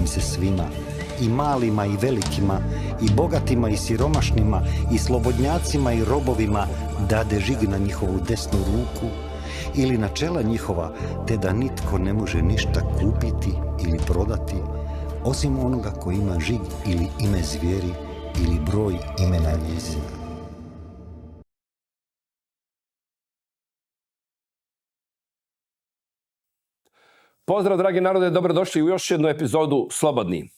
im se svima, i malima i velikima, i bogatima i siromašnima, i slobodnjacima i robovima, dade žig na njihovu desnu ruku ili na čela njihova, te da nitko ne može ništa kupiti ili prodati, osim onoga ko ima žig ili ime zvijeri ili broj imena njezina. Pozdrav, dragi narode, dobrodošli u još jednu epizodu Slobodni.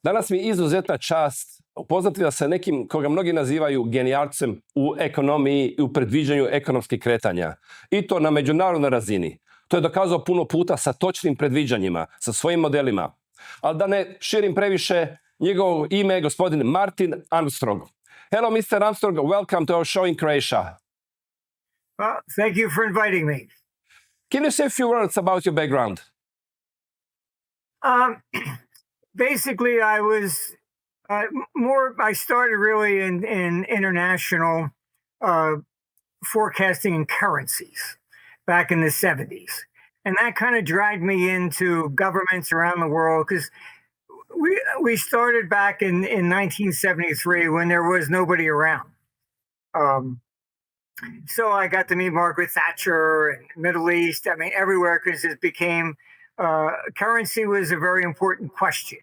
Danas mi je izuzetna čast upoznati vas sa nekim koga mnogi nazivaju genijalcem u ekonomiji i u predviđanju ekonomskih kretanja. I to na međunarodnoj razini. To je dokazao puno puta sa točnim predviđanjima, sa svojim modelima. Ali da ne širim previše, njegovo ime je gospodin Martin Armstrong. Hello, Mr. Armstrong. Welcome to our show in Croatia. Well, thank you for inviting me. Can you say a few words about your background? Basically, I was I started really in international forecasting and currencies back in the 70s. And that kind of dragged me into governments around the world because we started back in 1973 when there was nobody around. So I got to meet Margaret Thatcher and Middle East, I mean, everywhere, because it became, currency was a very important question.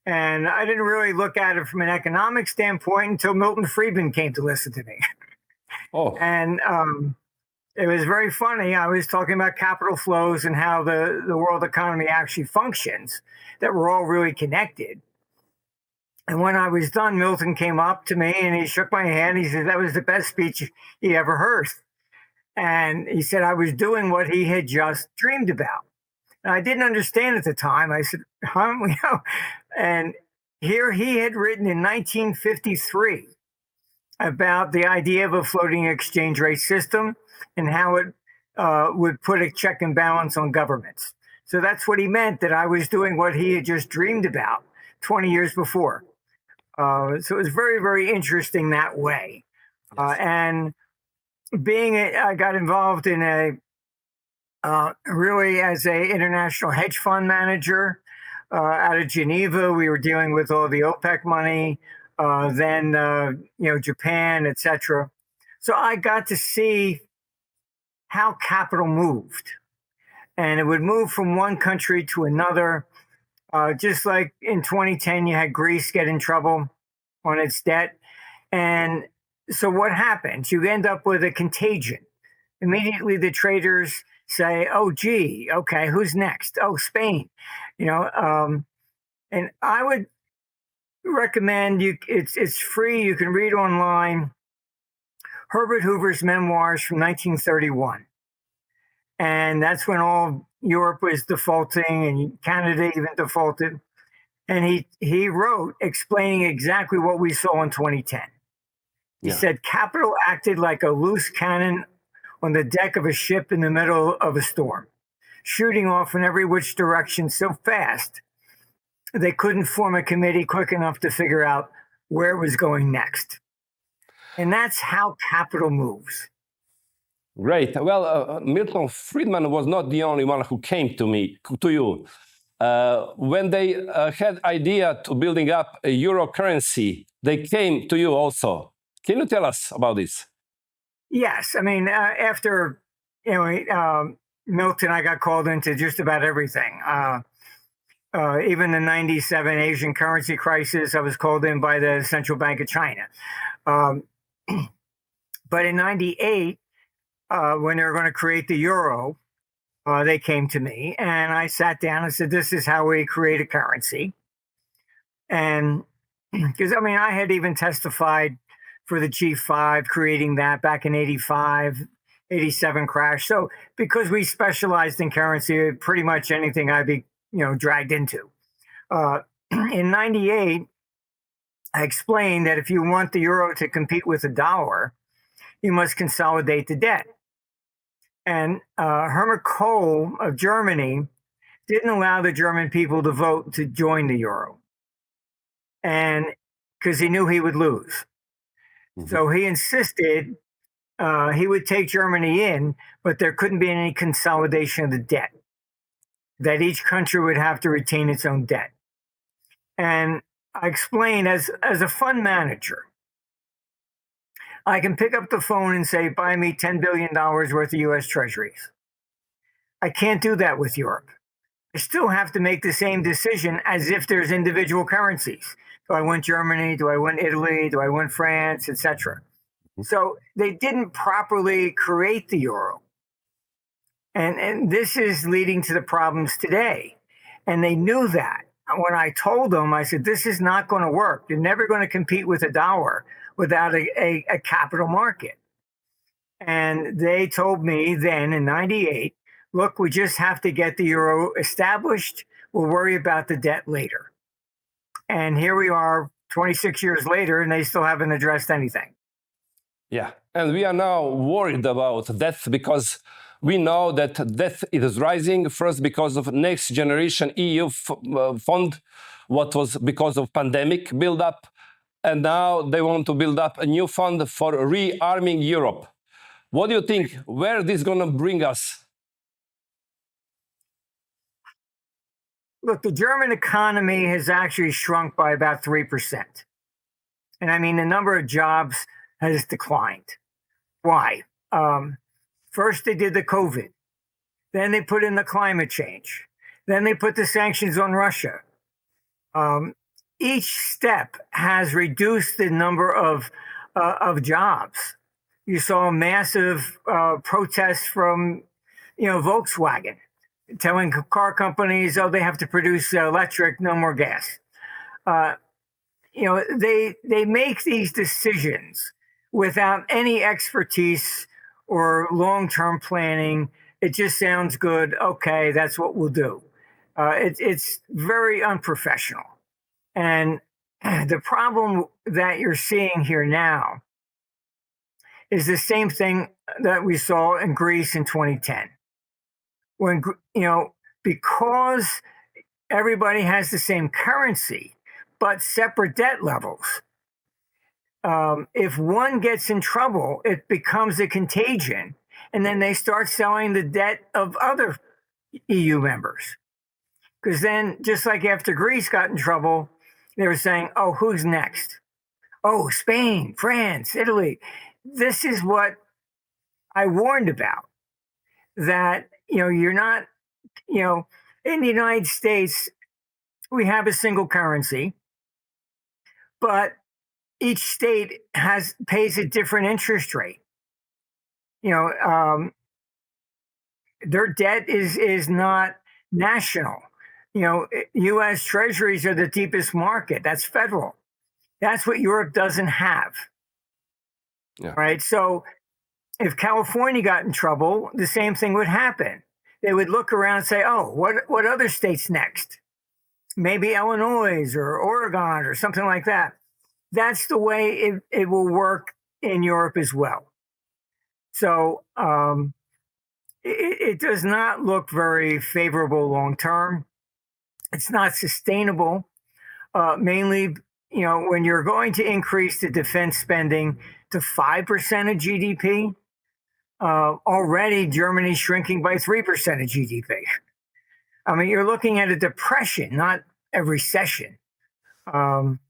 And I didn't really look at it from an economic standpoint until Milton Friedman came to listen to me. Oh. And it was very funny. I was talking about capital flows and how the world economy actually functions, that we're all really connected. And when I was done, Milton came up to me and he shook my hand. He said, that was the best speech he ever heard. And he said, I was doing what he had just dreamed about. And I didn't understand at the time. I said, huh? And here he had written in 1953 about the idea of a floating exchange rate system and how it would put a check and balance on governments. So that's what he meant, that I was doing what he had just dreamed about 20 years before. So it was very, very interesting that way. And I got involved in really as a international hedge fund manager out of Geneva. We were dealing with all the OPEC money, then Japan, etc. So I got to see how capital moved, and it would move from one country to another. Just like in 2010, you had Greece get in trouble on its debt. And so what happens? You end up with a contagion. Immediately the traders say, oh, gee, okay, who's next? Oh, Spain. And I would recommend it's free. You can read online Herbert Hoover's memoirs from 1931. And that's when all Europe was defaulting and Canada even defaulted. And he wrote explaining exactly what we saw in 2010. He said, capital acted like a loose cannon on the deck of a ship in the middle of a storm, shooting off in every which direction so fast they couldn't form a committee quick enough to figure out where it was going next. And that's how capital moves. Great. Well, Milton Friedman was not the only one who came to you. When they had idea to building up a euro currency, they came to you also. Can you tell us about this? Yes. I mean, after Milton, I got called into just about everything. Even the 97 Asian currency crisis, I was called in by the Central Bank of China. But in 98, when they were going to create the euro, they came to me and I sat down and said, this is how we create a currency. And because, I had even testified for the G5, creating that back in 85, 87 crash. So because we specialized in currency, pretty much anything I'd be, dragged into. In 98, I explained that if you want the euro to compete with the dollar, you must consolidate the debt. And Helmut Kohl of Germany didn't allow the German people to vote to join the euro, and because he knew he would lose. Mm-hmm. So he insisted he would take Germany in, but there couldn't be any consolidation of the debt, that each country would have to retain its own debt. And I explained, as a fund manager, I can pick up the phone and say, buy me $10 billion worth of US Treasuries. I can't do that with Europe. I still have to make the same decision as if there's individual currencies. Do I want Germany? Do I want Italy? Do I want France, etc.? So they didn't properly create the euro. And this is leading to the problems today. And they knew that. When I told them, I said, this is not going to work. You're never going to compete with a dollar without a capital market. And they told me then in 98, look, we just have to get the euro established. We'll worry about the debt later. And here we are 26 years later, and they still haven't addressed anything. Yeah, and we are now worried about death because we know that death is rising, first because of next generation EU fund, what was because of pandemic build-up, and now they want to build up a new fund for rearming Europe. What do you think? Where this going to bring us? Look, the German economy has actually shrunk by about 3%. And I mean, the number of jobs has declined. Why? First, they did the COVID. Then they put in the climate change. Then they put the sanctions on Russia. Each step has reduced the number of jobs. You saw massive protests from, Volkswagen, telling car companies, oh, they have to produce electric, no more gas. They make these decisions without any expertise or long-term planning. It just sounds good. Okay, that's what we'll do. It's very unprofessional. And the problem that you're seeing here now is the same thing that we saw in Greece in 2010. When, because everybody has the same currency, but separate debt levels, if one gets in trouble, it becomes a contagion, and then they start selling the debt of other EU members. Because then, just like after Greece got in trouble, they were saying, oh, who's next? Oh, Spain, France, Italy. This is what I warned about, that, you're not, in the United States, we have a single currency, but each state pays a different interest rate. Their debt is not national. U.S. Treasuries are the deepest market. That's federal. That's what Europe doesn't have. Yeah. Right. So if California got in trouble, the same thing would happen. They would look around and say, oh, what other state's next? Maybe Illinois or Oregon or something like that. That's the way it will work in Europe as well. So it does not look very favorable long term. It's not sustainable, mainly, when you're going to increase the defense spending to 5% of GDP, already Germany's shrinking by 3% of GDP. I mean, you're looking at a depression, not a recession. And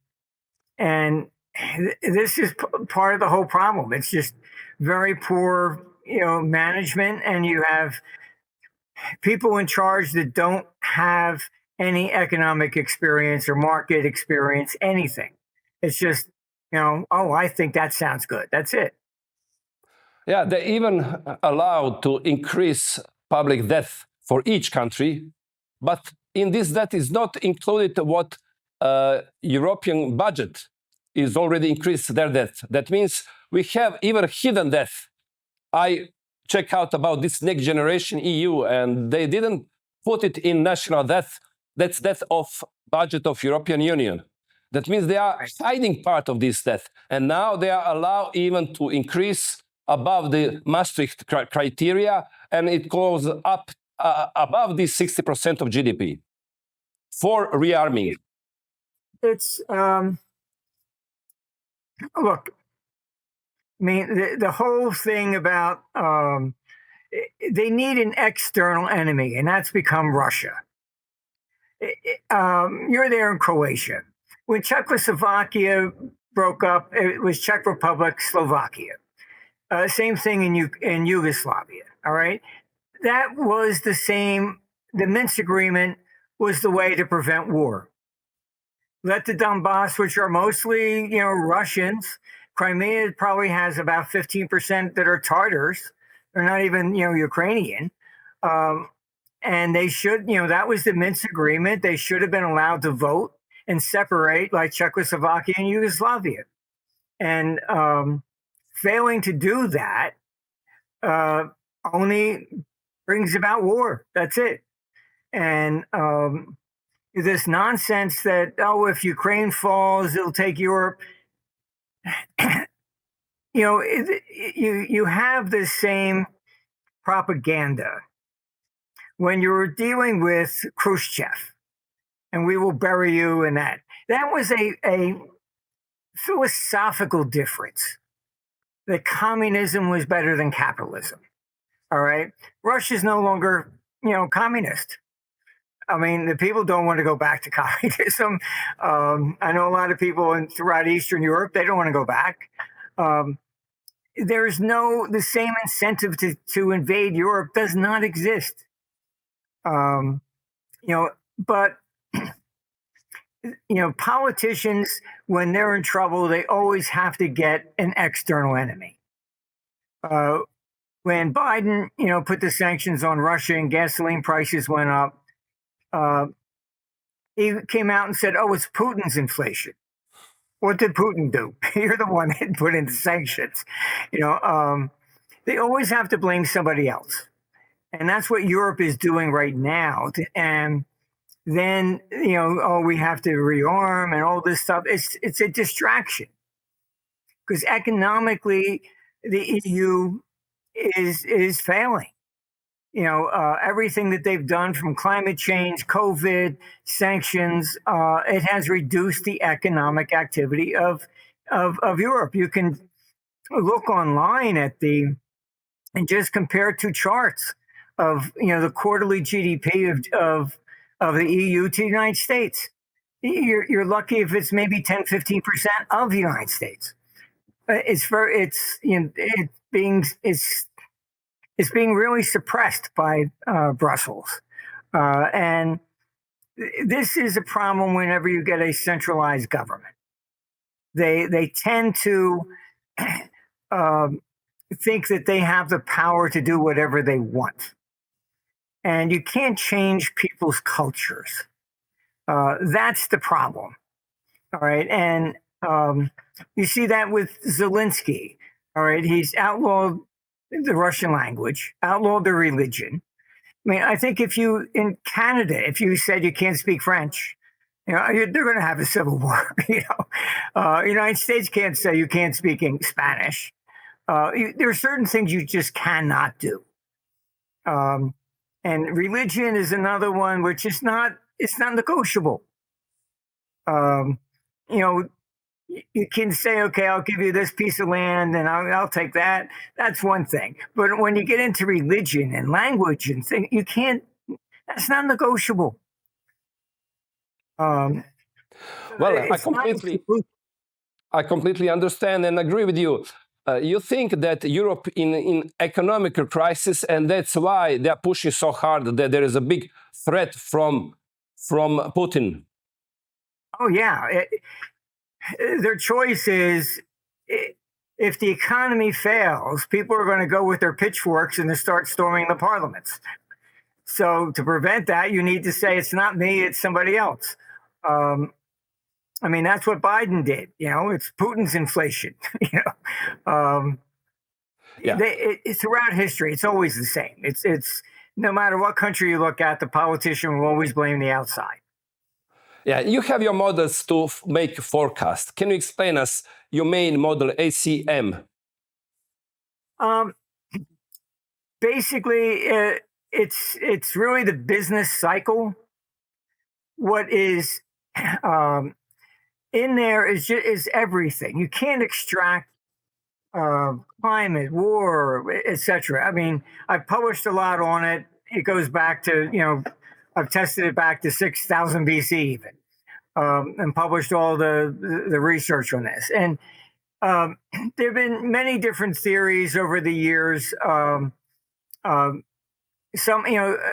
this is part of the whole problem. It's just very poor, management, and you have people in charge that don't have any economic experience or market experience, anything. It's just, oh, I think that sounds good. That's it. Yeah, they even allowed to increase public debt for each country, but in this debt is not included what European budget is already increased their debt. That means we have even hidden debt. I check out about this next generation EU, and they didn't put it in national debt. That's debt of budget of European Union. That means they are hiding part of this debt, and now they are allowed even to increase above the Maastricht criteria, and it goes up above the 60% of GDP for rearming. It's look, I mean, the whole thing about they need an external enemy, and that's become Russia. You're there in Croatia. When Czechoslovakia broke up, it was Czech Republic, Slovakia. Same thing in Yugoslavia. All right. That was the same. The Minsk agreement was the way to prevent war. Let the Donbass, which are mostly, Russians. Crimea probably has about 15% that are Tatars. They're not even, Ukrainian. And they should, that was the Minsk agreement. They should have been allowed to vote and separate like Czechoslovakia and Yugoslavia. And failing to do that only brings about war. That's it. And this nonsense that, if Ukraine falls, it'll take Europe. You have the same propaganda when you were dealing with Khrushchev, and we will bury you in that. That was a philosophical difference. That communism was better than capitalism. All right. Russia's no longer, communist. I mean, the people don't want to go back to communism. I know a lot of people throughout Eastern Europe, they don't want to go back. There's the same incentive to invade Europe does not exist. But politicians, when they're in trouble, they always have to get an external enemy. When Biden, put the sanctions on Russia and gasoline prices went up, he came out and said, it's Putin's inflation. What did Putin do? You're the one that put in the sanctions. They always have to blame somebody else. And that's what Europe is doing right now. And then, we have to rearm and all this stuff. It's a distraction. Because economically, the EU is failing. Everything that they've done from climate change, COVID, sanctions, it has reduced the economic activity of Europe. You can look online and just compare two charts of, the quarterly GDP of the EU to the United States. You're lucky if it's maybe 10, 15% of the United States. It's being really suppressed by Brussels. And this is a problem whenever you get a centralized government. They tend to think that they have the power to do whatever they want. And you can't change people's cultures. That's the problem. All right. And you see that with Zelensky. All right. He's outlawed the Russian language, outlawed the religion. I mean, I think in Canada, if you said you can't speak French, they're going to have a civil war. United States can't say you can't speak Spanish. There are certain things you just cannot do. And religion is another one which it's not negotiable. You can say, okay, I'll give you this piece of land and I'll take that. That's one thing. But when you get into religion and language and things, you can't, that's not negotiable. Well, I completely understand and agree with you. You think that Europe in economic crisis, and that's why they are pushing so hard that there is a big threat from Putin. Oh, yeah. Their choice is, if the economy fails, people are going to go with their pitchforks and start storming the parliaments. So to prevent that, you need to say, it's not me, it's somebody else. That's what Biden did. It's Putin's inflation. It's throughout history. It's always the same. It's no matter what country you look at, the politician will always blame the outside. Yeah, you have your models to make forecast. Can you explain us your main model, ACM? Basically, it's really the business cycle. What is in there is everything. You can't extract climate, war, etc. I've published a lot on it. It goes back to I've tested it back to 6,000 BC even, and published all the research on this. And there have been many different theories over the years. Some,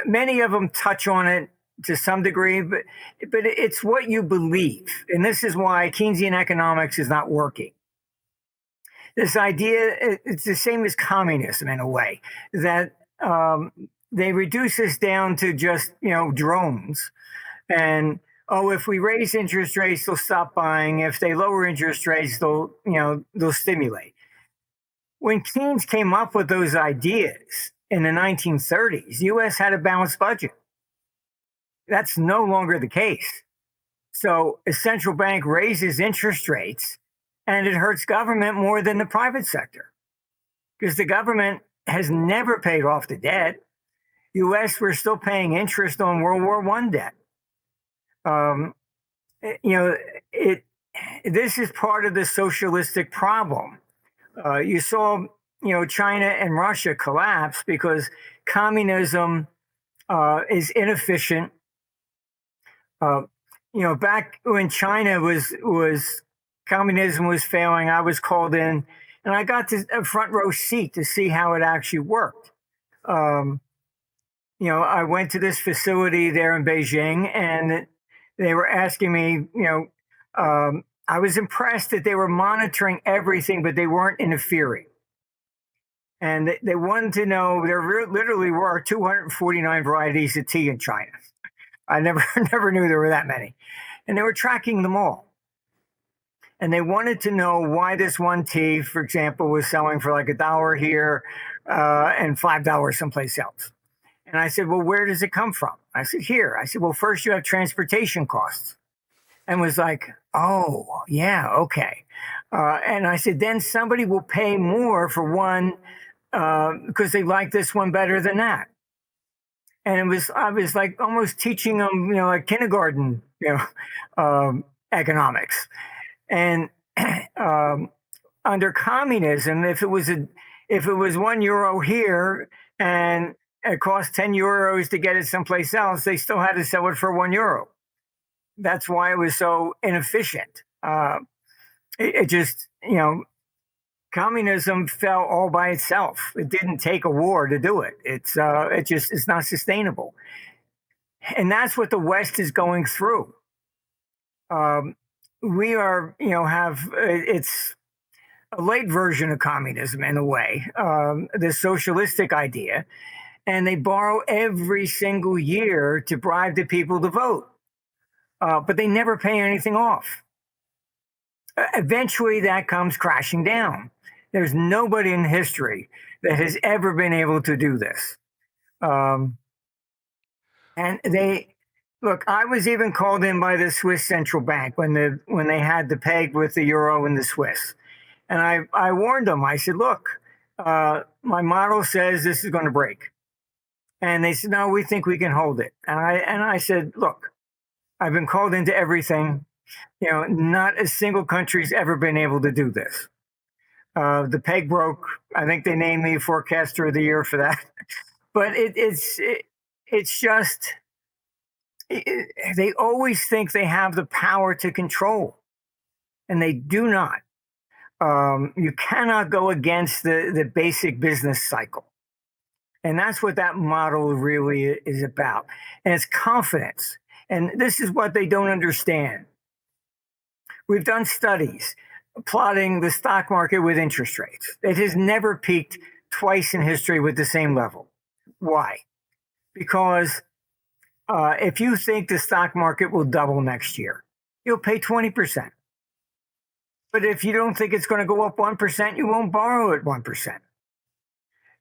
many of them touch on it to some degree, but it's what you believe. And this is why Keynesian economics is not working. This idea, it's the same as communism in a way, that they reduce this down to just, drones. And, if we raise interest rates, they'll stop buying. If they lower interest rates, they'll stimulate. When Keynes came up with those ideas in the 1930s, the U.S. had a balanced budget. That's no longer the case. So a central bank raises interest rates, and it hurts government more than the private sector, because the government has never paid off the debt. U.S., we're still paying interest on World War I debt. This is part of the socialistic problem. You saw, China and Russia collapse because communism is inefficient. Back when China was communism was failing, I was called in, and I got a front row seat to see how it actually worked. I went to this facility there in Beijing, and they were asking me, I was impressed that they were monitoring everything, but they weren't interfering. And they wanted to know, there literally were 249 varieties of tea in China. I never knew there were that many. And they were tracking them all. And they wanted to know why this one tea, for example, was selling for like $1 here and $5 someplace else. And I said, well, where does it come from? I said, here. I said, well, first you have transportation costs. And was like, oh, yeah, okay. And I said, then somebody will pay more for one because they like this one better than that. And I was like almost teaching them, like kindergarten, economics. And under communism, if it was €1 here and it cost €10 to get it someplace else, they still had to sell it for €1. That's why it was so inefficient. It just, communism fell all by itself. It didn't take a war to do it. It's not sustainable. And that's what the West is going through. We are, it's a late version of communism in a way, the socialistic idea. And they borrow every single year to bribe the people to vote. But they never pay anything off. Eventually, that comes crashing down. There's nobody in history that has ever been able to do this. And I was even called in by the Swiss central bank when they had the peg with the euro and the Swiss. And I warned them. I said, look, my model says this is going to break. And they said, no, we think we can hold it. And I said, look, I've been called into everything. Not a single country's ever been able to do this. The peg broke. I think they named me forecaster of the year for that. But it's just, they always think they have the power to control, and they do not. You cannot go against the basic business cycle. And that's what that model really is about. And it's confidence. And this is what they don't understand. We've done studies plotting the stock market with interest rates. It has never peaked twice in history with the same level. Why? Because if you think the stock market will double next year, you'll pay 20%. But if you don't think it's going to go up 1%, you won't borrow at 1%.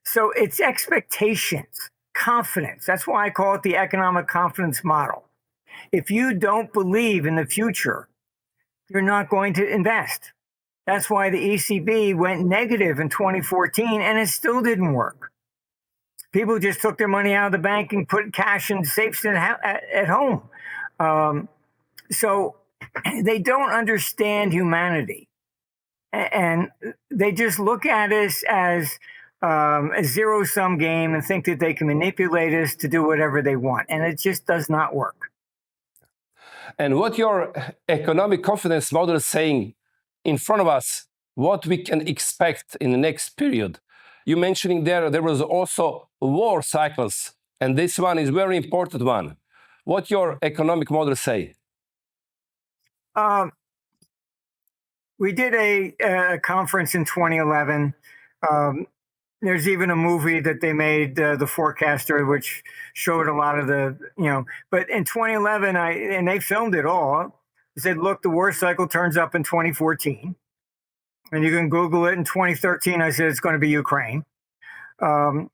So it's expectations, confidence. That's why I call it the economic confidence model. If you don't believe in the future, you're not going to invest. That's why the ECB went negative in 2014, and it still didn't work. People just took their money out of the bank and put cash in safes at home. So they don't understand humanity. And they just look at us as a zero-sum game and think that they can manipulate us to do whatever they want. And it just does not work. And what your economic confidence model is saying in front of us, what we can expect in the next period. You mentioning there was also war cycles, and this one is very important one. What your economic model say? We did a conference in 2011. There's even a movie that they made, The Forecaster, which showed a lot of the, but in 2011, and they filmed it all. They said, look, the war cycle turns up in 2014. And you can Google it. In 2013, I said, it's going to be Ukraine. The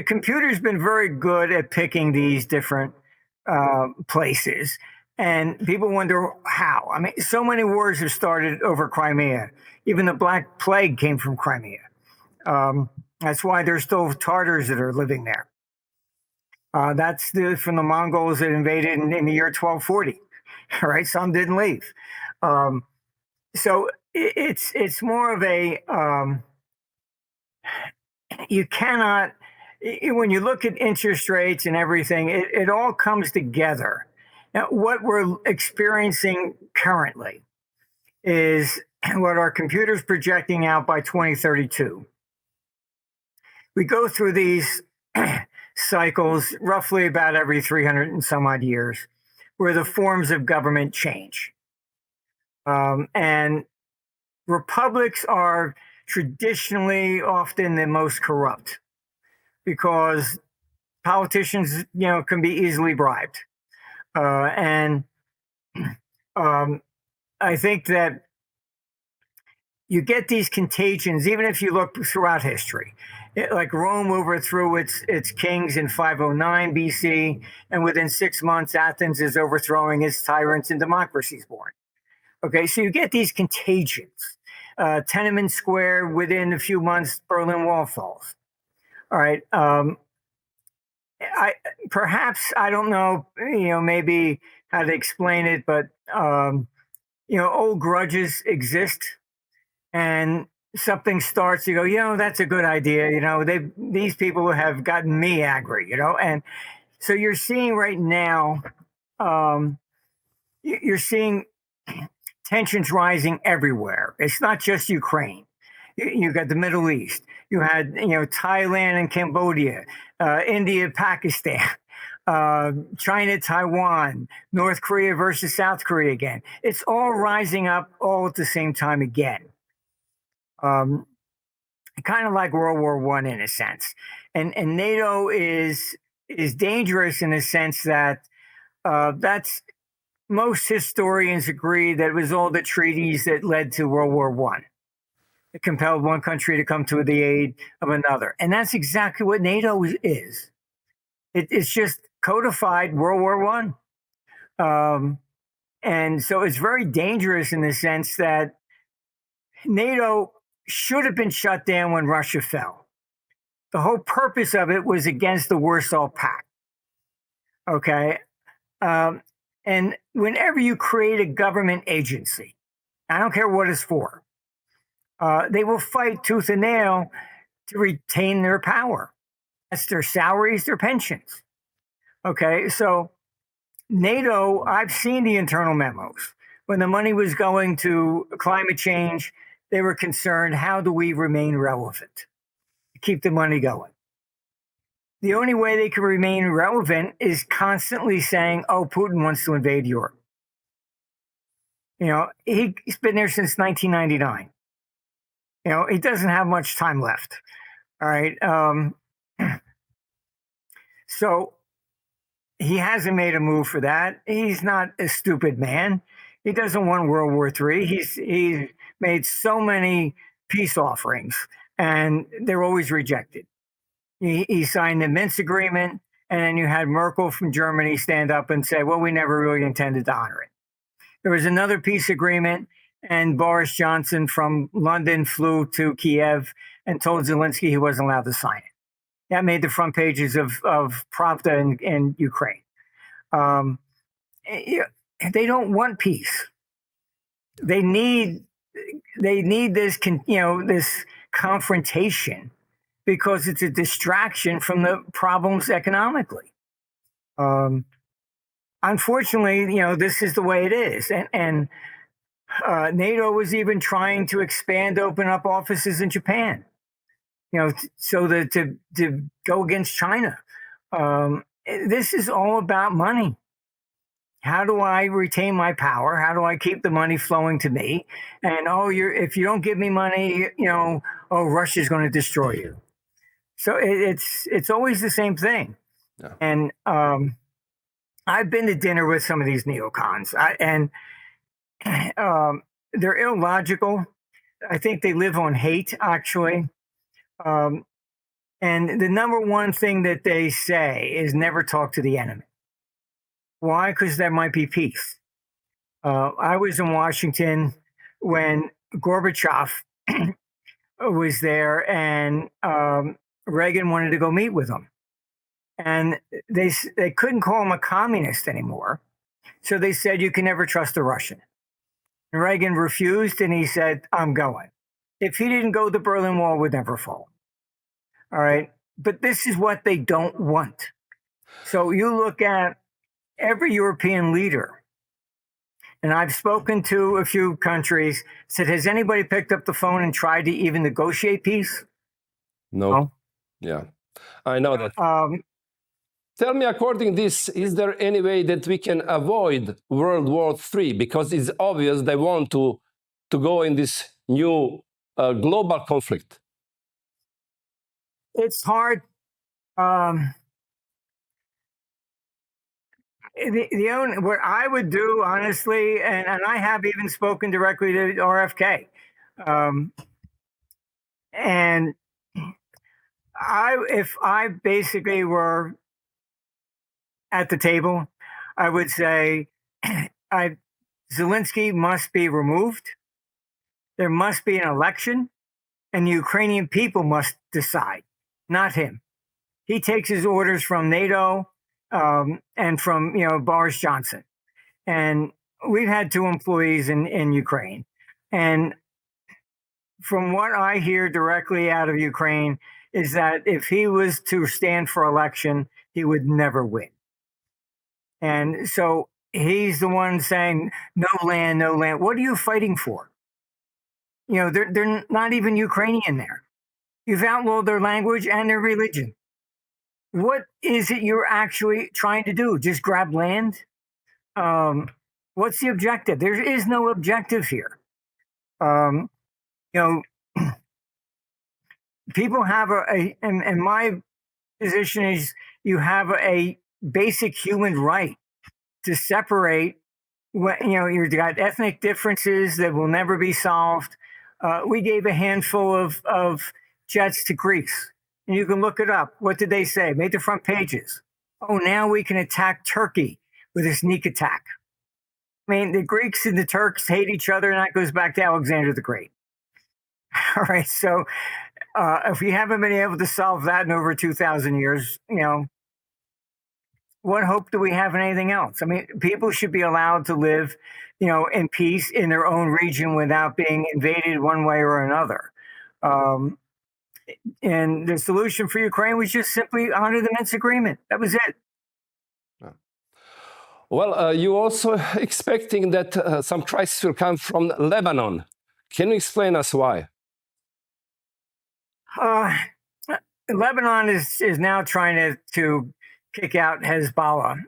computer's been very good at picking these different places. And people wonder how. I mean, so many wars have started over Crimea. Even the Black Plague came from Crimea. That's why there's still Tartars that are living there. That's from the Mongols that invaded in the year 1240. All right, some didn't leave. So it's more of a you cannot, when you look at interest rates and everything, it all comes together. Now, what we're experiencing currently is what our computer's projecting out by 2032. We go through these cycles roughly about every 300 and some odd years where the forms of government change. And republics are traditionally often the most corrupt because politicians, can be easily bribed. And I think that you get these contagions, even if you look throughout history. Like Rome overthrew its kings in 509 BC, and within 6 months, Athens is overthrowing its tyrants and democracy is born. Okay, so you get these contagions. Tiananmen Square, within a few months, Berlin Wall falls. All right. I don't know, maybe how to explain it, but, old grudges exist and something starts, you go, that's a good idea. These people have gotten me angry, and so you're seeing right now, you're seeing tensions rising everywhere. It's not just Ukraine. You got the Middle East. You had, Thailand and Cambodia, India, Pakistan, China, Taiwan, North Korea versus South Korea again. It's all rising up all at the same time again. Kind of like World War I in a sense. And NATO is dangerous in the sense that that's most historians agree that it was all the treaties that led to World War I. It compelled one country to come to the aid of another. And that's exactly what NATO is. It's just codified World War I. And so it's very dangerous in the sense that NATO should have been shut down when Russia fell. The whole purpose of it was against the Warsaw Pact. Okay? And whenever you create a government agency, I don't care what it's for, they will fight tooth and nail to retain their power. That's their salaries, their pensions. Okay, so NATO, I've seen the internal memos. When the money was going to climate change, they were concerned, how do we remain relevant? Keep the money going. The only way they can remain relevant is constantly saying, oh, Putin wants to invade Europe. He's been there since 1999. He doesn't have much time left. All right. So he hasn't made a move for that. He's not a stupid man. He doesn't want World War III. He's made so many peace offerings, and they're always rejected. He signed the Minsk agreement, and then you had Merkel from Germany stand up and say, well, we never really intended to honor it. There was another peace agreement, and Boris Johnson from London flew to Kiev and told Zelensky he wasn't allowed to sign it. That made the front pages of Pravda in Ukraine. They don't want peace. They need this, this confrontation because it's a distraction from the problems economically. Unfortunately, this is the way it is. And NATO was even trying to expand, open up offices in Japan, so that to go against China. This is all about money. How do I retain my power? How do I keep the money flowing to me? And if you don't give me money, Russia's going to destroy you. So it's always the same thing. Yeah. And I've been to dinner with some of these neocons, and they're illogical. I think they live on hate, actually. And the number one thing that they say is never talk to the enemy. Why? Because there might be peace. I was in Washington when Gorbachev was there, and Reagan wanted to go meet with him. And they couldn't call him a communist anymore. So they said, you can never trust a Russian. And Reagan refused, and he said, I'm going. If he didn't go, the Berlin Wall would never fall. All right. But this is what they don't want. So you look at every European leader, and I've spoken to a few countries, said, has anybody picked up the phone and tried to even negotiate peace? No. Yeah, I know that. Tell me, according to this, is there any way that we can avoid World War III? Because it's obvious they want to go in this new global conflict. It's hard. What I would do, honestly, and I have even spoken directly to RFK, and if I basically were at the table, I would say Zelensky must be removed. There must be an election, and the Ukrainian people must decide, not him. He takes his orders from NATO and from Boris Johnson. And we've had 2 employees in Ukraine. And from what I hear directly out of Ukraine is that if he was to stand for election, he would never win. And so he's the one saying, no land, no land. What are you fighting for? They're not even Ukrainian there. You've outlawed their language and their religion. What is it you're actually trying to do? Just grab land? What's the objective? There is no objective here. People have and my position is you have a basic human right to separate. You've got ethnic differences that will never be solved. We gave a handful of jets to Greece, and you can look it up. What did they say? Made the front pages. Oh, now we can attack Turkey with a sneak attack. I mean, the Greeks and the Turks hate each other, and that goes back to Alexander the Great. All right, so if we haven't been able to solve that in over 2,000 years, what hope do we have in anything else? I mean, people should be allowed to live, in peace in their own region without being invaded one way or another. And the solution for Ukraine was just simply honor the Minsk agreement. That was it. Well, you also expecting that some crisis will come from Lebanon. Can you explain us why? Lebanon is now trying to kick out Hezbollah.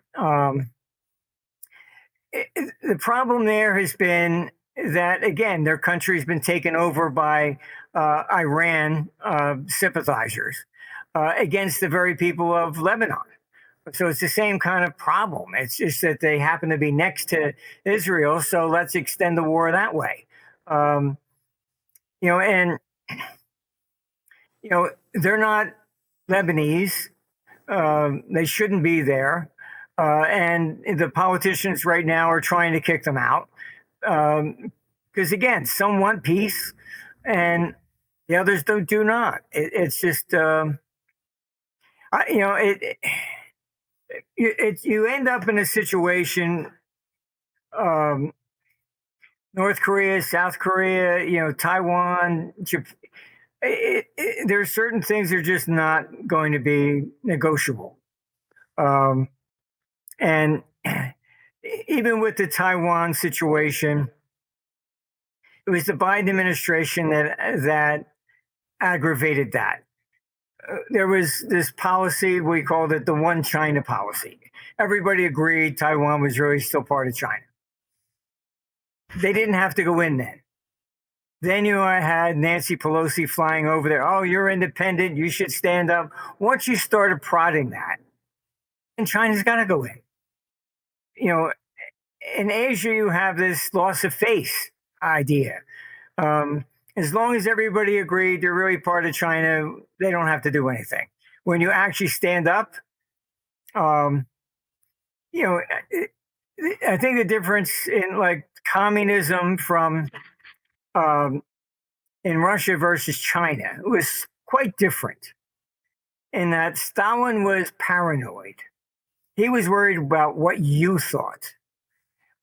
The problem there has been that, again, their country has been taken over by Iran sympathizers against the very people of Lebanon. So it's the same kind of problem. It's just that they happen to be next to Israel, so let's extend the war that way. They're not Lebanese. They shouldn't be there. And the politicians right now are trying to kick them out. Because, again, some want peace and the others do not. It's just, you end up in a situation, North Korea, South Korea, Taiwan, There are certain things that are just not going to be negotiable. And even with the Taiwan situation, it was the Biden administration that aggravated that. There was this policy, we called it the one China policy. Everybody agreed Taiwan was really still part of China. They didn't have to go in then. Then you had Nancy Pelosi flying over there. Oh, you're independent. You should stand up. Once you started prodding that, and China's got to go in. You know, in Asia, you have this loss of face idea. As long as everybody agreed they're really part of China, they don't have to do anything. When you actually stand up, you know, I think the difference in like communism from in Russia versus China was quite different in that Stalin was paranoid. He was worried about what you thought,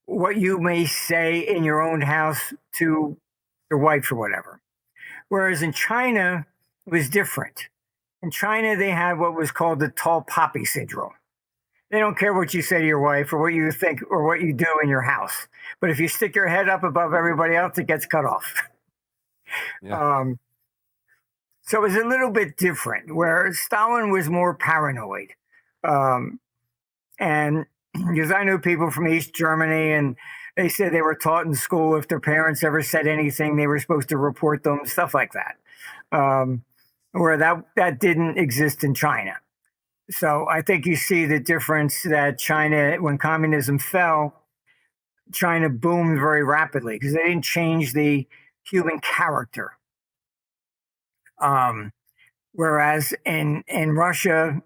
what you may say in your own house to your wife or whatever. Whereas in China, it was different. In China, they had what was called the tall poppy syndrome. They don't care what you say to your wife or what you think or what you do in your house. But if you stick your head up above everybody else, it gets cut off. Yeah. So it was a little bit different, where Stalin was more paranoid. And because I knew people from East Germany, and they said they were taught in school if their parents ever said anything, they were supposed to report them, stuff like that. Where that didn't exist in China. So I think you see the difference that China, when communism fell, China boomed very rapidly because they didn't change the human character. Whereas in Russia,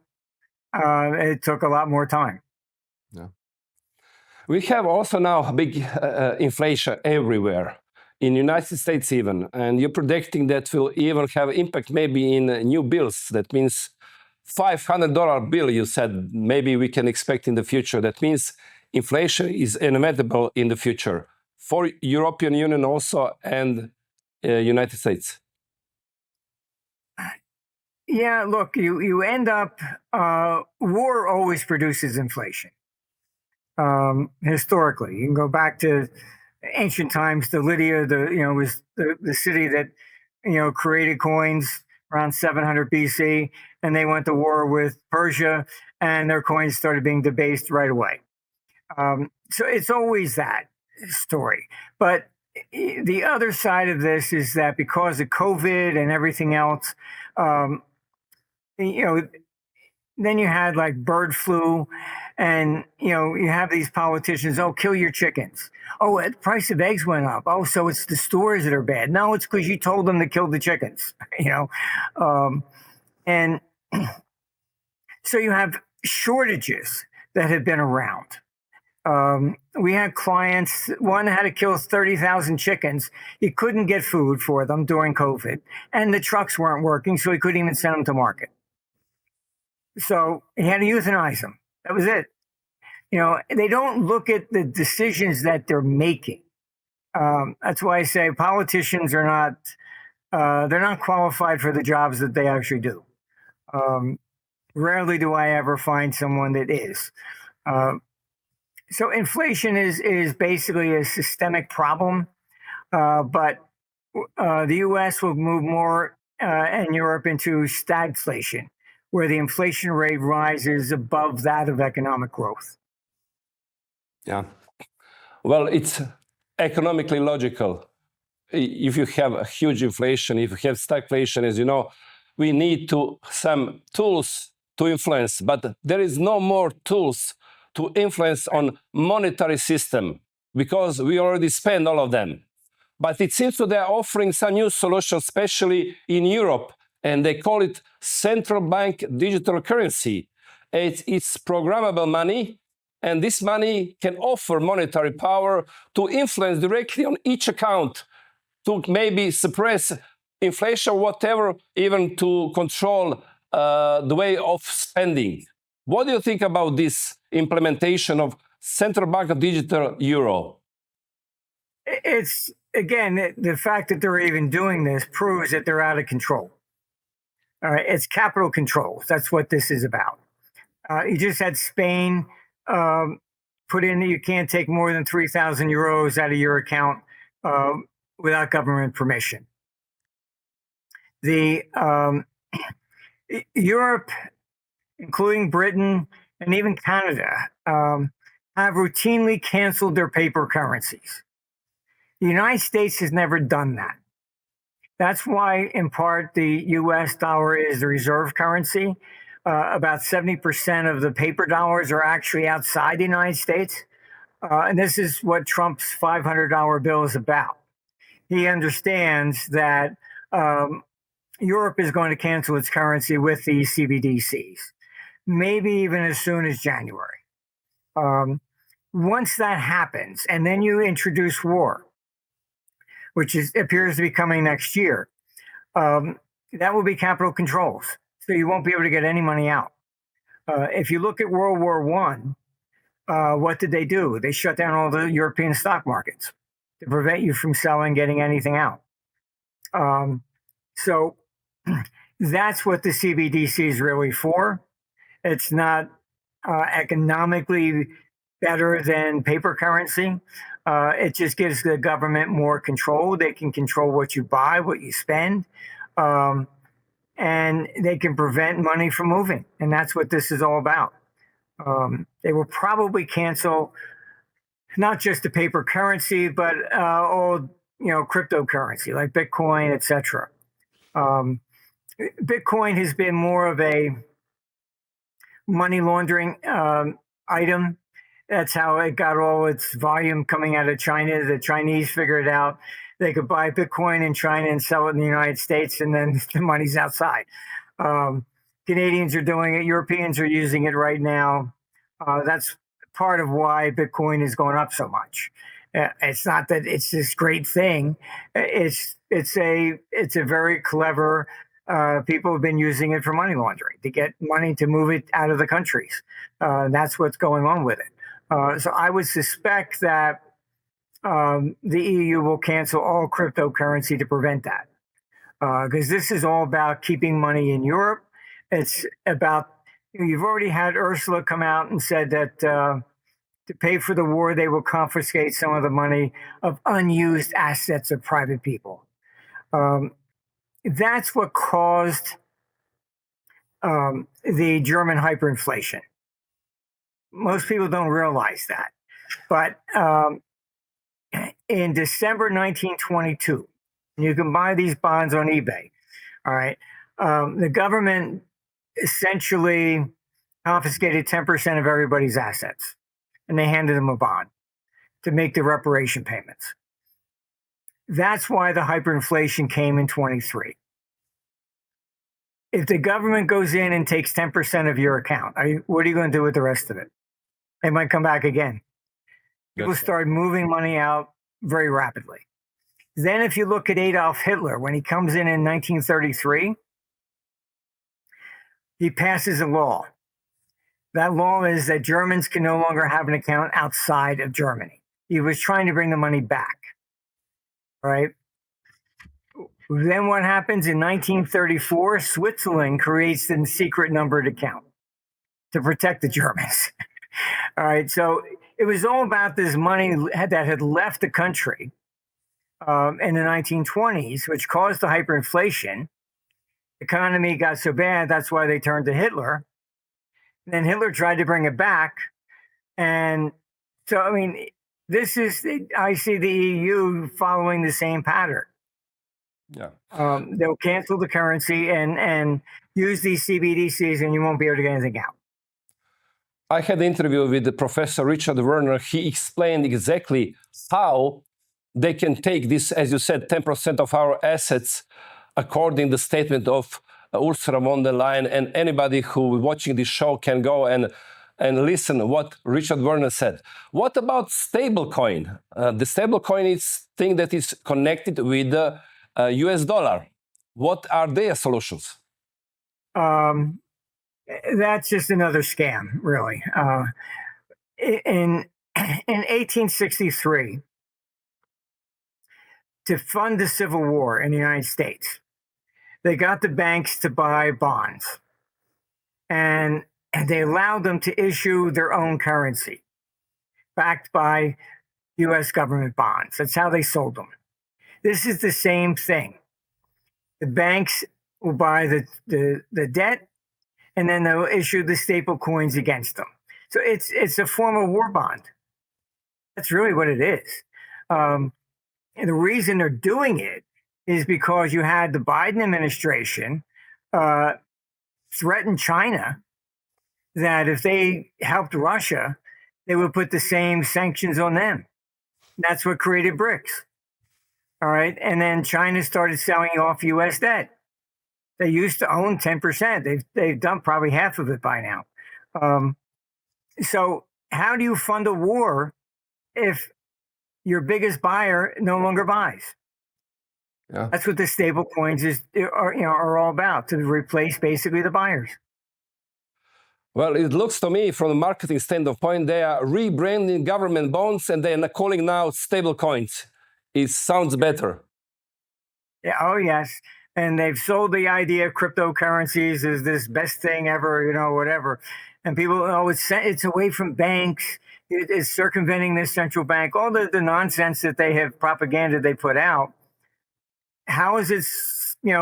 it took a lot more time. Yeah. We have also now a big inflation everywhere, in the United States even, and you're predicting that will even have impact maybe in new bills. That means $500 bill, you said, maybe we can expect in the future. That means inflation is inevitable in the future for European Union also and United States. Yeah, look, you end up, war always produces inflation. Historically, you can go back to ancient times. To Lydia, was the city that, created coins around 700 BC, and they went to war with Persia, and their coins started being debased right away. So it's always that story. But the other side of this is that because of COVID and everything else, then you had like bird flu, and you have these politicians, oh, kill your chickens. Oh, the price of eggs went up. Oh, so it's the stores that are bad. No, it's because you told them to kill the chickens. And so you have shortages that have been around. We had clients, one had to kill 30,000 chickens. He couldn't get food for them during COVID, and the trucks weren't working, so he couldn't even send them to market. So he had to euthanize them. That was it. They don't look at the decisions that they're making. That's why I say politicians are not, they're not qualified for the jobs that they actually do. Rarely do I ever find someone that is. So inflation is basically a systemic problem, but the U.S. will move more and Europe into stagflation, where the inflation rate rises above that of economic growth. Yeah. Well, it's economically logical. If you have a huge inflation, if you have stagflation, as you know, we need some tools to influence, but there is no more tools to influence on monetary system because we already spend all of them. But it seems that they are offering some new solutions, especially in Europe, and they call it central bank digital currency. It's programmable money, and this money can offer monetary power to influence directly on each account, to maybe suppress inflation, whatever, even to control the way of spending. What do you think about this implementation of central bank digital euro? It's again, the fact that they're even doing this proves that they're out of control. All right, it's capital controls. That's what this is about. You just had Spain put in that you can't take more than 3,000 euros out of your account without government permission. The Europe, including Britain and even Canada, have routinely canceled their paper currencies. The United States has never done that. That's why, in part, the US dollar is the reserve currency. About 70% of the paper dollars are actually outside the United States. And this is what Trump's $500 bill is about. He understands that Europe is going to cancel its currency with the CBDCs, maybe even as soon as January. Once that happens, and then you introduce war, which appears to be coming next year, that will be capital controls. So you won't be able to get any money out. If you look at World War I, what did they do? They shut down all the European stock markets to prevent you from selling, getting anything out. So that's what the CBDC is really for. It's not economically better than paper currency. It just gives the government more control. They can control what you buy, what you spend, and they can prevent money from moving. And that's what this is all about. They will probably cancel not just the paper currency, but all cryptocurrency like Bitcoin, etc. Bitcoin has been more of a money laundering item. That's how it got all its volume coming out of China. The Chinese figured out they could buy Bitcoin in China and sell it in the United States, and then the money's outside. Canadians are doing it. Europeans are using it right now. That's part of why Bitcoin is going up so much. It's not that it's this great thing. It's a very clever. People have been using it for money laundering to get money to move it out of the countries. That's what's going on with it. So I would suspect that the EU will cancel all cryptocurrency to prevent that, because this is all about keeping money in Europe. It's about, you've already had Ursula come out and said that to pay for the war, they will confiscate some of the money of unused assets of private people. That's what caused the German hyperinflation. Most people don't realize that. But in December 1922, you can buy these bonds on eBay, all right? The government essentially confiscated 10% of everybody's assets, and they handed them a bond to make the reparation payments. That's why the hyperinflation came in 23. If the government goes in and takes 10% of your account, what are you going to do with the rest of it? It might come back again. People start moving money out very rapidly. Then if you look at Adolf Hitler, when he comes in 1933, he passes a law. That law is that Germans can no longer have an account outside of Germany. He was trying to bring the money back, right? Then what happens in 1934? Switzerland creates a secret numbered account to protect the Germans. All right, so it was all about this money that had left the country in the 1920s, which caused the hyperinflation. The economy got so bad, that's why they turned to Hitler. And then Hitler tried to bring it back. And so, I mean, I see the EU following the same pattern. Yeah. They'll cancel the currency and use these CBDCs, and you won't be able to get anything out. I had an interview with the Professor Richard Werner. He explained exactly how they can take this, as you said, 10% of our assets, according to the statement of Ursula von der Leyen, and anybody who watching this show can go and listen what Richard Werner said. What about stablecoin? The stablecoin is thing that is connected with the US dollar. What are their solutions? That's just another scam, really. In 1863, to fund the Civil War in the United States, they got the banks to buy bonds, and they allowed them to issue their own currency backed by U.S. government bonds. That's how they sold them. This is the same thing. The banks will buy the debt, and then they'll issue the staple coins against them. So it's a form of war bond. That's really what it is. And the reason they're doing it is because you had the Biden administration threaten China that if they helped Russia, they would put the same sanctions on them. That's what created BRICS. All right. And then China started selling off U.S. debt. They used to own 10%. They've done probably half of it by now. So how do you fund a war if your biggest buyer no longer buys? Yeah. That's what the stable coins are all about, to replace basically the buyers. Well, it looks to me from the marketing standpoint, they are rebranding government bonds and they're calling now stablecoins. It sounds better. Yeah, oh, yes. And they've sold the idea of cryptocurrencies as this best thing ever, whatever. And people, it's away from banks. It's circumventing this central bank. All the nonsense that they have, propaganda they put out. How is it,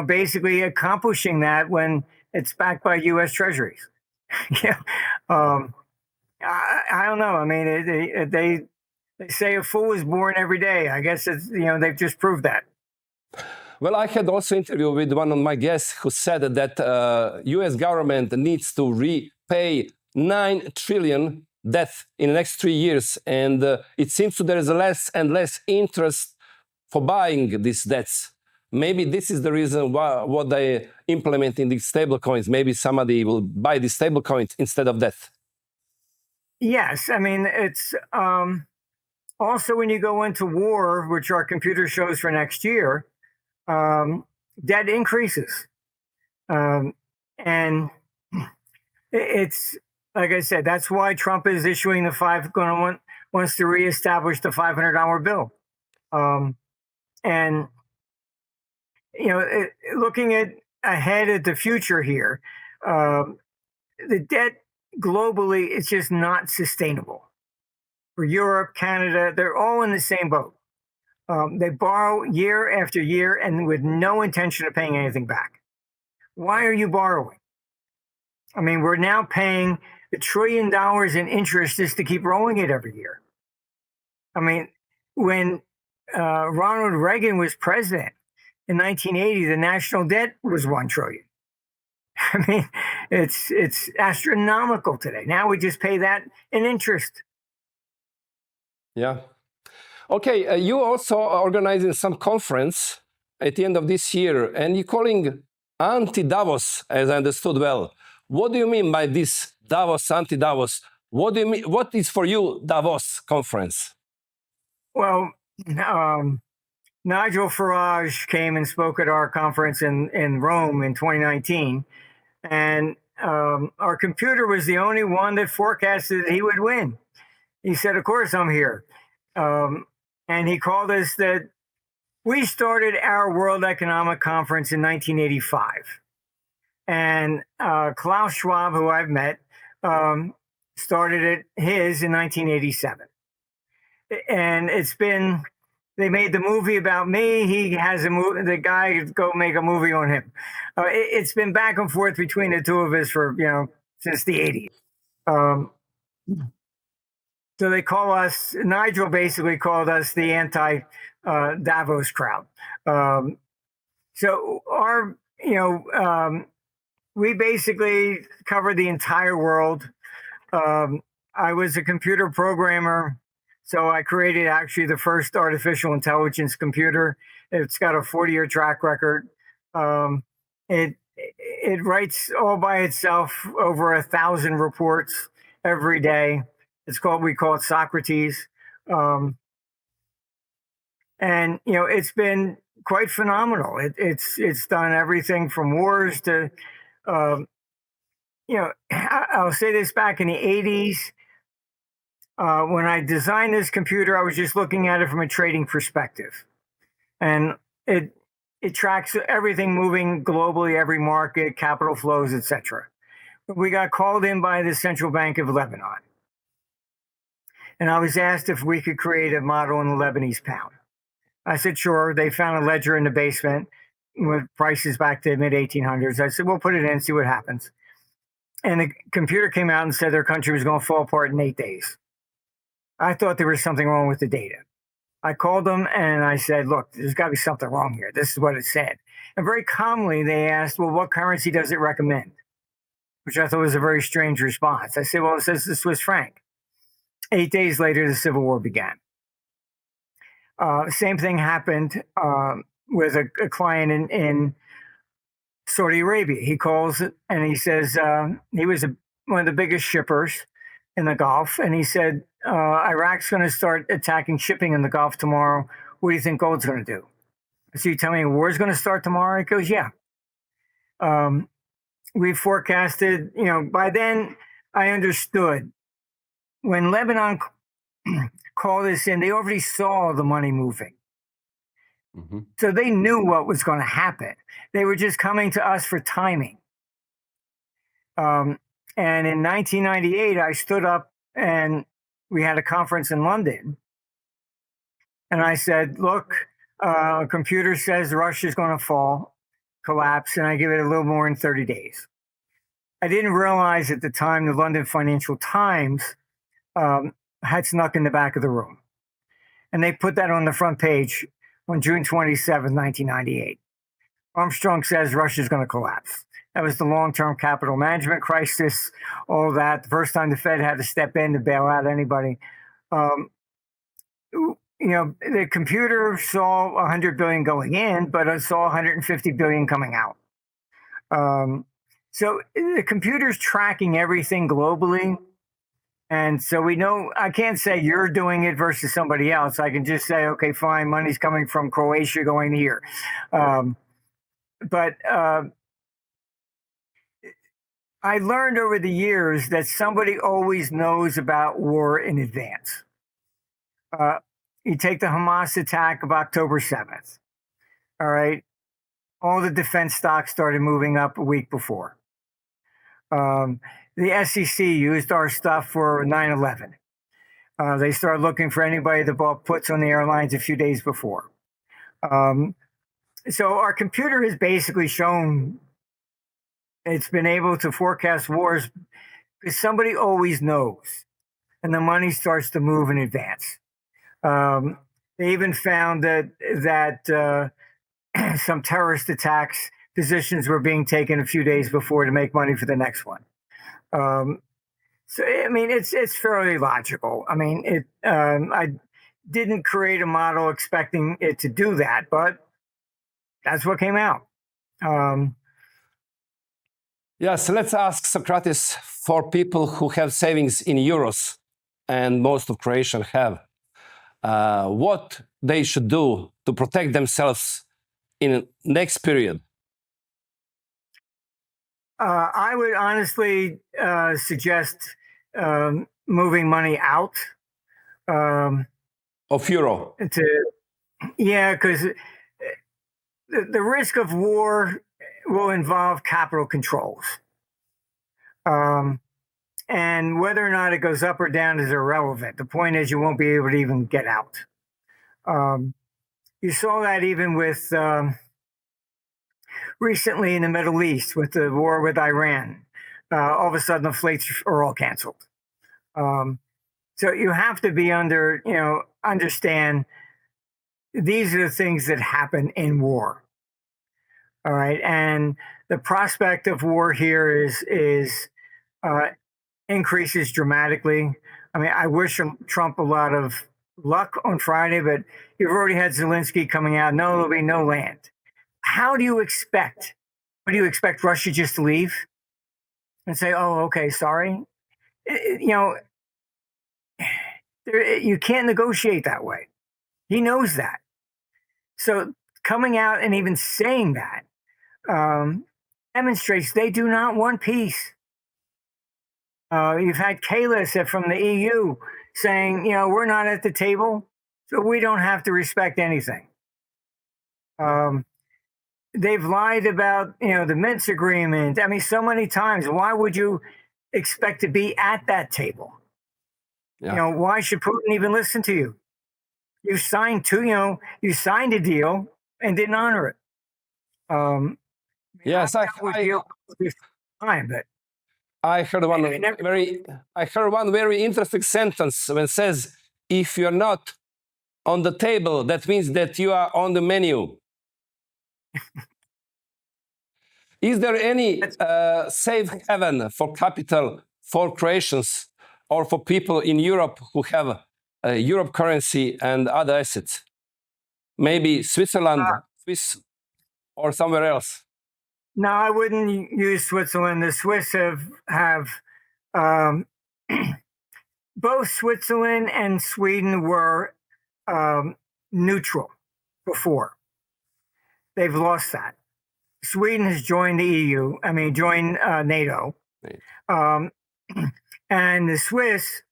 basically accomplishing that when it's backed by U.S. treasuries? Yeah, I don't know. I mean, they say a fool is born every day. I guess it's, they've just proved that. Well, I had also interview with one of my guests who said that U.S. government needs to repay 9 trillion debt in the next 3 years, and it seems there is less and less interest for buying these debts. Maybe this is the reason why what they implement in these stable coins. Maybe somebody will buy these stable coins instead of debt. Yes, I mean, it's also when you go into war, which our computer shows for next year, debt increases. And it's, like I said, that's why Trump is issuing wants to reestablish the $500 bill. And looking ahead at the future here, the debt globally is just not sustainable. For Europe, Canada, they're all in the same boat. They borrow year after year and with no intention of paying anything back. Why are you borrowing? I mean, we're now paying $1 trillion in interest just to keep rolling it every year. I mean, when Ronald Reagan was president, in 1980, the national debt was $1 trillion. I mean, it's astronomical today. Now we just pay that in interest. Yeah. Okay, you also are organizing some conference at the end of this year, and you're calling anti-Davos, as I understood well. What do you mean by this Davos, anti-Davos? What do you mean? What is for you Davos conference? Well, Nigel Farage came and spoke at our conference in Rome in 2019, and our computer was the only one that forecasted that he would win. He said, of course I'm here. And he called us that we started our World Economic Conference in 1985. And Klaus Schwab, who I've met, started his in 1987. And they made the movie about me. He has the guy go make a movie on him. It's been back and forth between the two of us for, since the 80s. So they call us, Nigel basically called us the anti-Davos crowd. So we basically cover the entire world. I was a computer programmer, so I created actually the first artificial intelligence computer. It's got a 40-year track record. It writes all by itself over 1,000 reports every day. We call it Socrates. And, it's been quite phenomenal. It's done everything from wars to, I'll say this, back in the 80s, when I designed this computer, I was just looking at it from a trading perspective. and it tracks everything moving globally, every market, capital flows, etc. We got called in by the Central Bank of Lebanon, and I was asked if we could create a model in the Lebanese pound. I said, sure. They found a ledger in the basement with prices back to mid 1800s. I said, we'll put it in, see what happens. And the computer came out and said their country was going to fall apart in 8 days. I thought there was something wrong with the data. I called them and I said, look, there's got to be something wrong here. This is what it said. And very calmly, they asked, well, what currency does it recommend? Which I thought was a very strange response. I said, well, it says the Swiss franc. 8 days later, the Civil War began. Same thing happened with a client in Saudi Arabia. He calls and he says he was one of the biggest shippers in the Gulf. And he said, Iraq's going to start attacking shipping in the Gulf tomorrow. What do you think gold's going to do? So you tell me war's going to start tomorrow? He goes, yeah. We forecasted, by then I understood when Lebanon called us in, they already saw the money moving. Mm-hmm. So they knew what was going to happen. They were just coming to us for timing. And in 1998, I stood up and we had a conference in London. And I said, look, a computer says Russia's going to collapse, and I give it a little more in 30 days. I didn't realize at the time the London Financial Times had snuck in the back of the room. And they put that on the front page on June 27, 1998. Armstrong says Russia's going to collapse. That was the long-term capital management crisis, all that. The first time the Fed had to step in to bail out anybody. The computer saw 100 billion going in, but it saw 150 billion coming out. So the computer's tracking everything globally. And so we know, I can't say you're doing it versus somebody else. I can just say, okay, fine, money's coming from Croatia going here. But I learned over the years that somebody always knows about war in advance. You take the Hamas attack of October 7th. All right. All the defense stocks started moving up a week before. The SEC used our stuff for 9/11. They started looking for anybody that bought puts on the airlines a few days before. So our computer has basically shown it's been able to forecast wars because somebody always knows, and the money starts to move in advance. They even found that some terrorist attacks positions were being taken a few days before to make money for the next one. So I mean, it's fairly logical. I mean, I didn't create a model expecting it to do that, but that's what came out. Yes, let's ask Socrates, for people who have savings in euros, and most of Croatians have, what they should do to protect themselves in next period. I would honestly suggest moving money out Of euro. Because the risk of war will involve capital controls. And whether or not it goes up or down is irrelevant. The point is you won't be able to even get out. You saw that even with recently in the Middle East with the war with Iran. All of a sudden the flights are all canceled. So you have to be understand these are the things that happen in war. All right. And the prospect of war here is increases dramatically. I mean, I wish Trump a lot of luck on Friday, but you've already had Zelensky coming out. No, there'll be no land. What do you expect Russia just to leave and say, oh, okay, sorry? You can't negotiate that way. He knows that. So coming out and even saying that demonstrates they do not want peace. You've had Kalis from the EU saying, we're not at the table, so we don't have to respect anything. They've lied about, the Minsk agreement. I mean, so many times. Why would you expect to be at that table? Yeah. Why should Putin even listen to you? You signed you signed a deal and didn't honor it. Yes, I would deal with this time, but I heard one very interesting sentence when it says, if you're not on the table, that means that you are on the menu. Is there any safe haven for capital for Croatians or for people in Europe who have Europe currency and other assets? Maybe Switzerland, Swiss, or somewhere else? No, I wouldn't use Switzerland. The Swiss have both Switzerland and Sweden were neutral before. They've lost that. Sweden has joined the EU. I mean, joined NATO. And the Swiss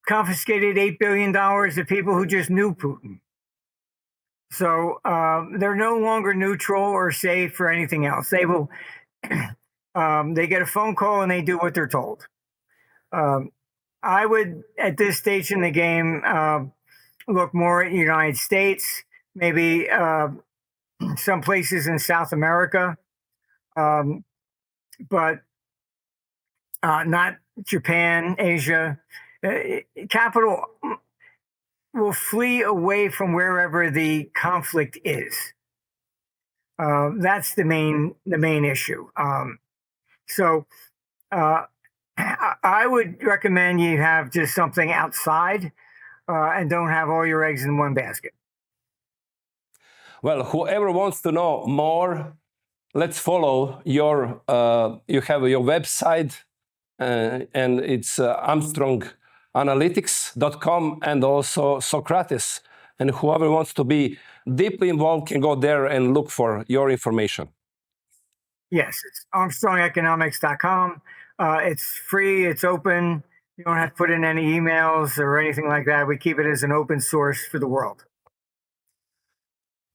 confiscated $8 billion of people who just knew Putin. So they're no longer neutral or safe for anything else. They will. They get a phone call and they do what they're told. I would, at this stage in the game, look more at the United States, maybe some places in South America, but not Japan, Asia. Capital will flee away from wherever the conflict is. That's the main issue. So I would recommend you have just something outside and don't have all your eggs in one basket. Well, whoever wants to know more, let's follow your, you have your website and it's armstronganalytics.com and also Socrates. And whoever wants to be deeply involved can go there and look for your information. Yes, it's armstrongeconomics.com. It's free, it's open. You don't have to put in any emails or anything like that. We keep it as an open source for the world.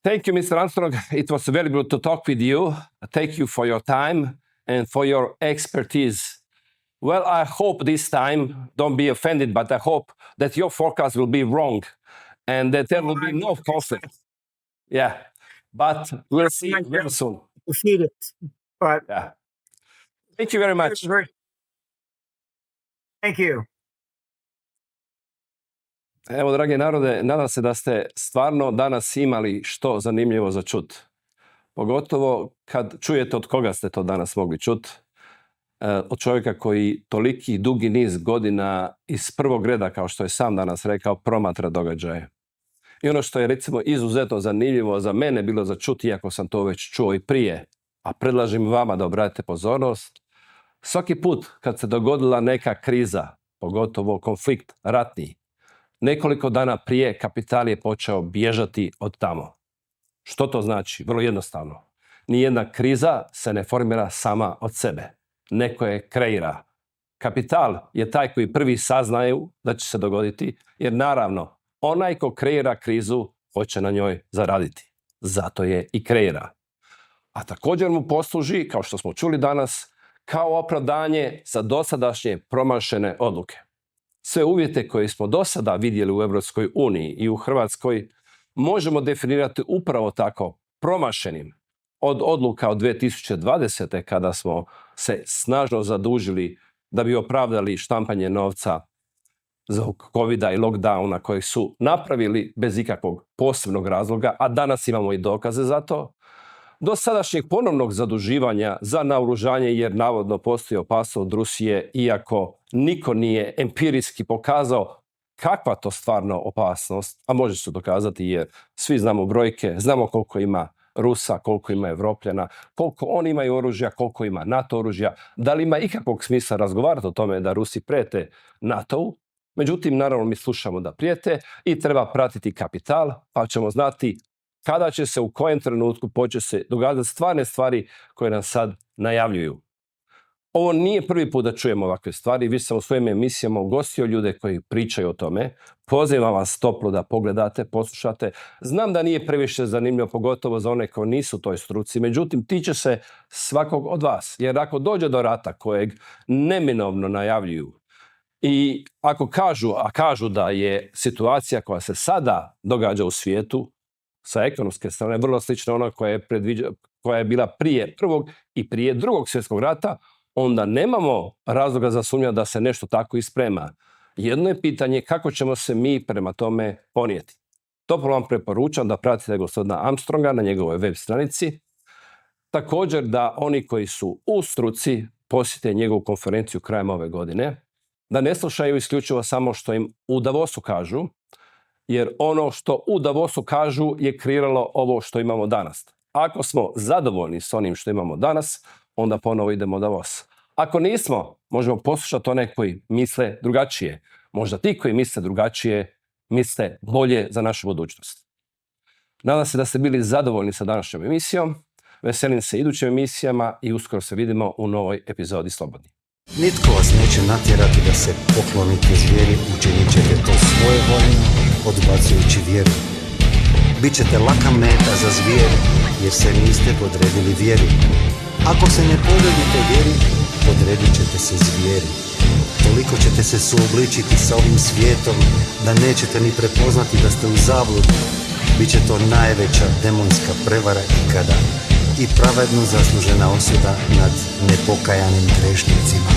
Thank you, Mr. Armstrong. It was very good to talk with you. Thank you for your time and for your expertise. Well, I hope this time, don't be offended, but I hope that your forecast will be wrong and that there will be no conflict. Yeah, but we'll see very soon. We'll see it. But yeah. Thank you very much. Thank you. Evo, dragi narode, nadam se da ste stvarno danas imali što zanimljivo za čut. Pogotovo kad čujete od koga ste to danas mogli čut. Od čovjeka koji toliki dugi niz godina iz prvog reda, kao što je sam danas rekao, promatra događaje. I ono što je recimo izuzetno zanimljivo za mene bilo za čut, iako sam to već čuo i prije, a predlažem vama da obratite pozornost, svaki put kad se dogodila neka kriza, pogotovo konflikt ratni, nekoliko dana prije kapital je počeo bježati od tamo. Što to znači? Vrlo jednostavno. Nijedna kriza se ne formira sama od sebe. Neko je kreira. Kapital je taj koji prvi saznaju da će se dogoditi, jer naravno, onaj ko kreira krizu hoće na njoj zaraditi. Zato je i kreira. A također mu posluži, kao što smo čuli danas, kao opravdanje za dosadašnje promašene odluke. Sve uvjete koje smo do sada vidjeli u Europskoj uniji i u Hrvatskoj možemo definirati upravo tako promašenim. Od odluka od 2020. kada smo se snažno zadužili da bi opravdali štampanje novca zbog covida i lockdowna koje su napravili bez ikakvog posebnog razloga, a danas imamo i dokaze za to, do sadašnjeg ponovnog zaduživanja za naoružanje jer navodno postoji opasnost od Rusije, iako niko nije empirijski pokazao kakva to stvarno opasnost, a može se dokazati jer svi znamo brojke, znamo koliko ima Rusa, koliko ima Evropljana, koliko oni imaju oružja, koliko ima NATO oružja, da li ima ikakvog smisla razgovarati o tome da Rusi prijete NATO-u. Međutim, naravno mi slušamo da prijete i treba pratiti kapital, pa ćemo znati kada će se u kojem trenutku početi se događati stvarne stvari koje nam sad najavljuju. Ovo nije prvi put da čujemo ovakve stvari. Vi sam u svojim emisijama ugostio ljude koji pričaju o tome. Pozivam vas toplo da pogledate, poslušate. Znam da nije previše zanimljivo, pogotovo za one koji nisu u toj struci. Međutim, tiče se svakog od vas. Jer ako dođe do rata kojeg neminovno najavljuju i ako kažu da je situacija koja se sada događa u svijetu sa ekonomske strane vrlo slična ona koja je bila prije prvog i prije drugog svjetskog rata, onda nemamo razloga za sumnju da se nešto tako isprema. Jedno je pitanje kako ćemo se mi prema tome ponijeti. Toplo vam preporučam da pratite gospodina Armstronga na njegovoj web stranici. Također da oni koji su u struci posjete njegovu konferenciju krajem ove godine, da ne slušaju isključivo samo što im u Davosu kažu, jer ono što u Davosu kažu je kreiralo ovo što imamo danas. Ako smo zadovoljni s onim što imamo danas, onda ponovo idemo u Davos. Ako nismo, možemo poslušati one koji misle drugačije. Možda ti koji misle drugačije, misle bolje za našu budućnost. Nadam se da ste bili zadovoljni sa današnjom emisijom. Veselim se idućim emisijama i uskoro se vidimo u novoj epizodi Slobodni. Nitko vas neće natjerati da se poklonite zvijeri, učinit ćete to svojevoljno, odbacujući vjeru. Bićete laka meta za zvijer, jer se niste podredili vjeri. Ako se ne podredite vjeri, podredit ćete se zvijeri. Toliko ćete se suobličiti sa ovim svijetom, da nećete ni prepoznati da ste u zabludi. Biće to najveća demonska prevara ikada i pravedno zaslužena osuda nad nepokajanim grešnicima.